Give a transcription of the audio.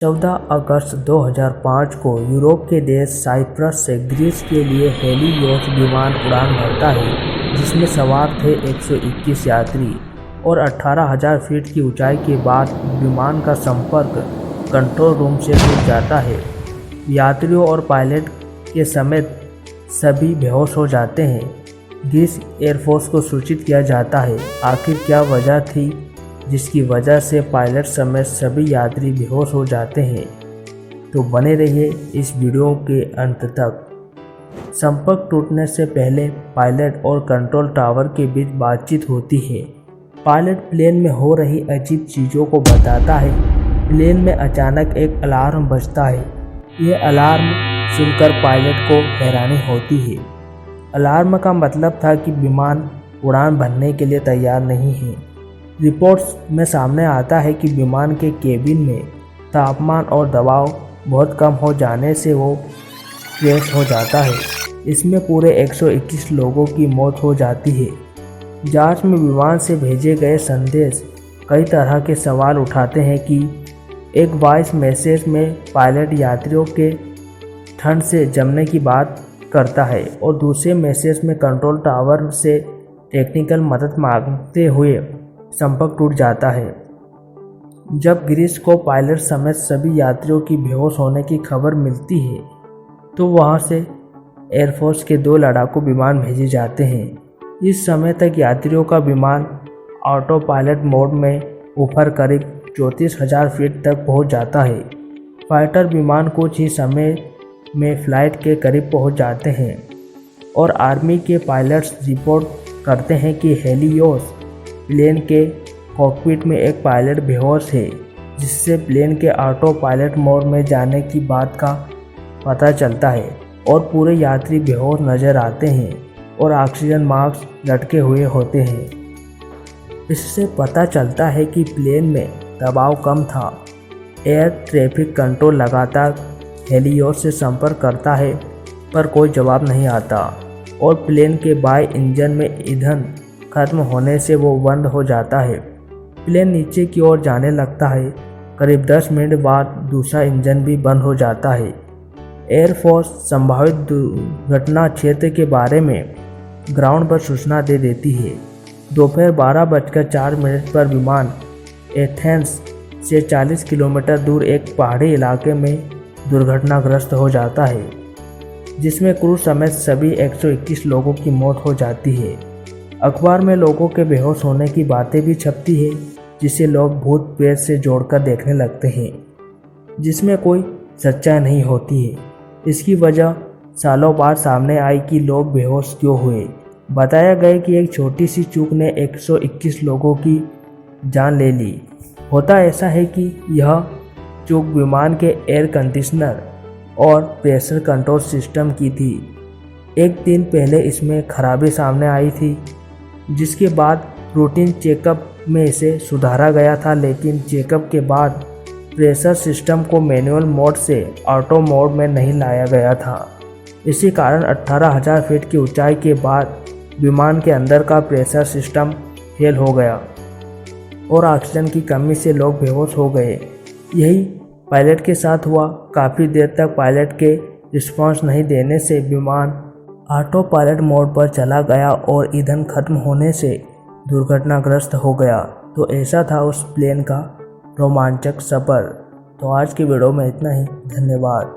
14 अगस्त 2005 को यूरोप के देश साइप्रस से ग्रीस के लिए हेलियोस विमान उड़ान भरता है, जिसमें सवार थे 121 यात्री और 18,000 फीट की ऊंचाई के बाद विमान का संपर्क कंट्रोल रूम से टूट जाता है। यात्रियों और पायलट के समेत सभी बेहोश हो जाते हैं। ग्रीस एयरफोर्स को सूचित किया जाता है। आखिर क्या वजह थी जिसकी वजह से पायलट समेत सभी यात्री बेहोश हो जाते हैं? तो बने रहिए इस वीडियो के अंत तक। संपर्क टूटने से पहले पायलट और कंट्रोल टावर के बीच बातचीत होती है। पायलट प्लेन में हो रही अजीब चीज़ों को बताता है। प्लेन में अचानक एक अलार्म बजता है। ये अलार्म सुनकर पायलट को हैरानी होती है। अलार्म का मतलब था कि विमान उड़ान भरने के लिए तैयार नहीं है। रिपोर्ट्स में सामने आता है कि विमान के केबिन में तापमान और दबाव बहुत कम हो जाने से वो क्रैश हो जाता है। इसमें पूरे 121 लोगों की मौत हो जाती है। जांच में विमान से भेजे गए संदेश कई तरह के सवाल उठाते हैं कि एक वॉइस मैसेज में पायलट यात्रियों के ठंड से जमने की बात करता है और दूसरे मैसेज में कंट्रोल टावर से टेक्निकल मदद मांगते हुए संपर्क टूट जाता है। जब ग्रीस को पायलट समेत सभी यात्रियों की बेहोश होने की खबर मिलती है तो वहां से एयरफोर्स के 2 लड़ाकू विमान भेजे जाते हैं। इस समय तक यात्रियों का विमान ऑटो पायलट मोड में ऊपर करीब 34,000 फीट तक पहुंच जाता है। फाइटर विमान कुछ ही समय में फ्लाइट के करीब पहुंच जाते हैं और आर्मी के पायलट्स रिपोर्ट करते हैं कि हेलियोस प्लेन के कॉकपिट में एक पायलट बेहोश है, जिससे प्लेन के ऑटो पायलट मोड में जाने की बात का पता चलता है और पूरे यात्री बेहोश नजर आते हैं और ऑक्सीजन मास्क लटके हुए होते हैं। इससे पता चलता है कि प्लेन में दबाव कम था। एयर ट्रैफिक कंट्रोल लगातार हेलियोस से संपर्क करता है पर कोई जवाब नहीं आता और प्लेन के बाएं इंजन में ईंधन खत्म होने से वो बंद हो जाता है। प्लेन नीचे की ओर जाने लगता है। करीब 10 मिनट बाद दूसरा इंजन भी बंद हो जाता है। एयरफोर्स संभावित दुर्घटना क्षेत्र के बारे में ग्राउंड पर सूचना दे देती है। दोपहर 12:04 पर विमान एथेंस से 40 किलोमीटर दूर एक पहाड़ी इलाके में दुर्घटनाग्रस्त हो जाता है, जिसमें क्रू समेत सभी 121 लोगों की मौत हो जाती है। अखबार में लोगों के बेहोश होने की बातें भी छपती है, जिसे लोग भूत प्रेत से जोड़कर देखने लगते हैं, जिसमें कोई सच्चाई नहीं होती है। इसकी वजह सालों बाद सामने आई कि लोग बेहोश क्यों हुए। बताया गया कि एक छोटी सी चूक ने 121 लोगों की जान ले ली। होता ऐसा है कि यह चूक विमान के एयर कंडीशनर और प्रेशर कंट्रोल सिस्टम की थी। एक दिन पहले इसमें खराबी सामने आई थी, जिसके बाद रूटीन चेकअप में इसे सुधारा गया था, लेकिन चेकअप के बाद प्रेशर सिस्टम को मैनुअल मोड से ऑटो मोड में नहीं लाया गया था। इसी कारण 18,000 फीट की ऊंचाई के बाद विमान के अंदर का प्रेशर सिस्टम फेल हो गया और ऑक्सीजन की कमी से लोग बेहोश हो गए। यही पायलट के साथ हुआ। काफ़ी देर तक पायलट के रिस्पांस नहीं देने से विमान ऑटो पायलट मोड पर चला गया और ईंधन खत्म होने से दुर्घटनाग्रस्त हो गया। तो ऐसा था उस प्लेन का रोमांचक सफ़र। तो आज की वीडियो में इतना ही। धन्यवाद।